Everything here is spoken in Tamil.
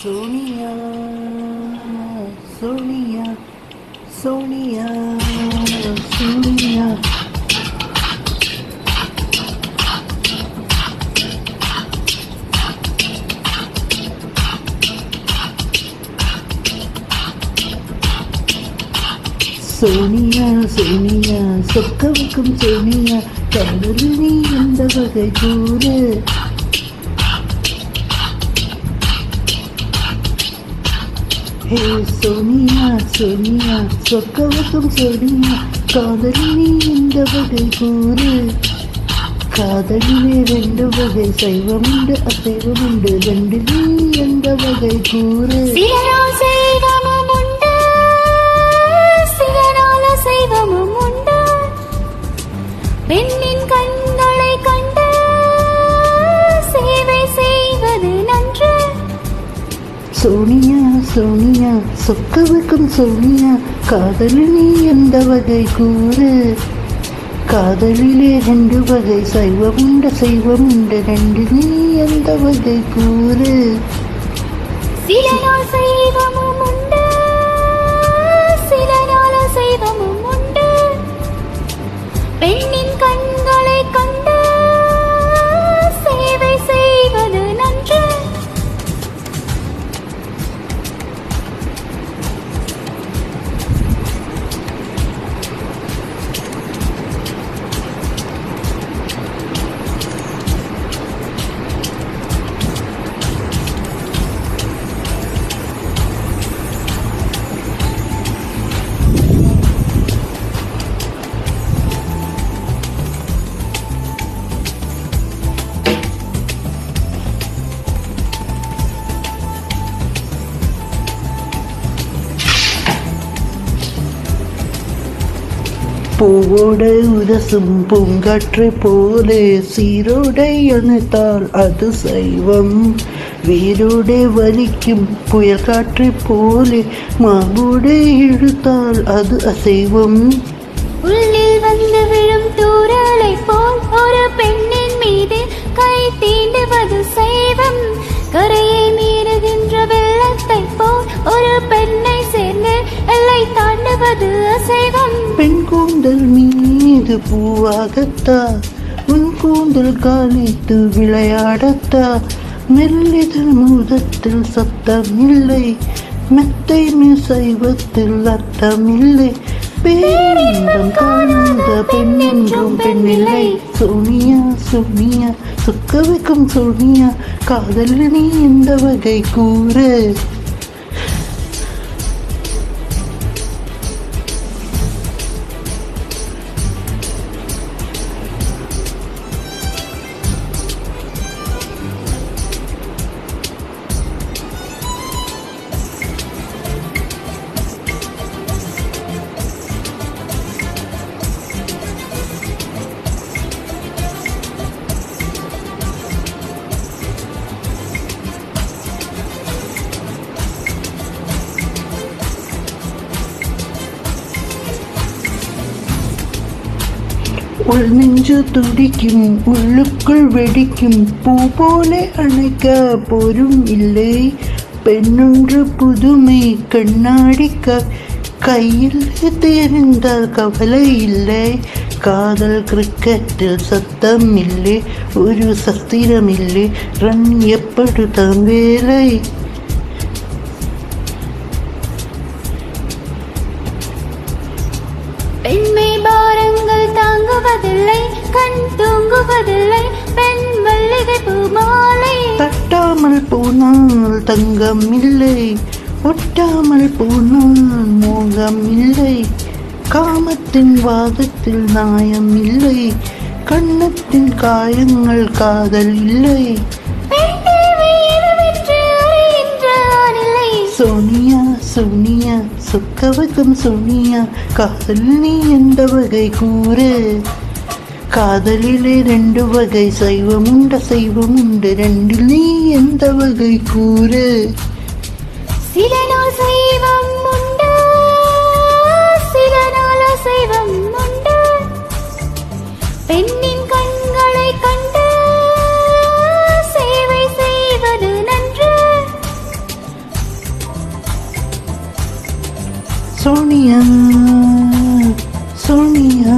சோனியா சோனியா சோனியா சோனியா சோனியா சோனியா சொக்கவுக்கும் சோனியா கடலில் நீ எந்த வகை கூறு ஹே சோனியா சோனியா சொக்கவுக்கும் சோனியா காதலில் நீ எந்த வகை கூறு காதலிலே ரெண்டு வகை சைவம் உண்டு அசைவம் உண்டு ரெண்டில் நீ எந்த வகை கூறு சைவமும் உண்டு பெண்ணின் கண்களை கண்டு சேவை செய்வது நன்று சோனியா சோனியா சொக்கவுக்கும் சோனியா காதலில் நீ எந்த வகை கூறு காதலிலே ரெண்டு வகை சைவம் உண்டு சைவம் உண்டு ரெண்டு நீ எந்த வகை கூறு சில நாள் சைவமும் உண்டு சில நாள் சைவமும் உண்டு பெண்ணின் கண்களை கண்டு சேவை செய்வது நன்று பூவோட உரசும் பூங்காற்றை போலே சீரோடை அணைத்தால் அது சைவம் வீரோடே வலிக்கும் புயல் காற்றை போலே மாவோடே இழுத்தால் அது அசைவம் உள்ளில் வந்து விழும் தூரலை போல் ஒரு பெண்ணின் மீது கை தீண்டுவது சைவம் கரையை மீறுகின்ற வெள்ளத்தை போல் ஒரு பெண்ணை சேர்ந்து எல்லை தாண்டுவது அசைவம் பெண் கூந்தல் மீது பூவாகத்தா உன் கூந்தல் காலித்து விளையாடத்தா மெல்லிதழ் மூதத்தில் சத்தமில்லை மெத்தை சைவத்தில் அர்த்தமில்லை பேரின்பம் காணாத பெண் என்றும் பெண்ணில்லை சோனியா சோனியா சொக்கவுக்கும் சோனியா காதலில் நீ எந்த வகை கூறு உள் நெஞ்சு துடிக்கும் உள்ளுக்குள் வெடிக்கும் பூ போலே அணைக்க போரும் இல்லை பெண்ணொன்று புதுமை கண்ணாடி கையில் தெரிந்தால் கவலை இல்லை காதல் கிரிக்கெட்டில் சத்தம் இல்லை ஒரு சத்திரம் இல்லை ரன் எப்படித்தான் வேலை பெண்மை பாரங்கள் தாங்குவதில்லை கண் தூங்குவதில்லை பெண் மல்லிகை பூ மாலை தட்டாமல் போனால் தங்கம் இல்லை ஒட்டாமல் போனால் மோகம் இல்லை காமத்தின் வாதத்தில் நியாயம் இல்லை கண்ணத்தின் காயங்கள் காதல் இல்லை சோனியா சோனியா சொக்கவுக்கும் சோனியா காதலில் நீ எந்த வகை கூறு காதலிலே ரெண்டு வகை சைவம் உண்டு சைவம் உண்டு ரெண்டில் நீ எந்த வகை கூறு சில நாள் சைவம் உண்டு சில நாள் சைவம் உண்டு பெண்ணின் கண்களை கண்டு சேவை செய்வது நன்று சோனியா சோனியா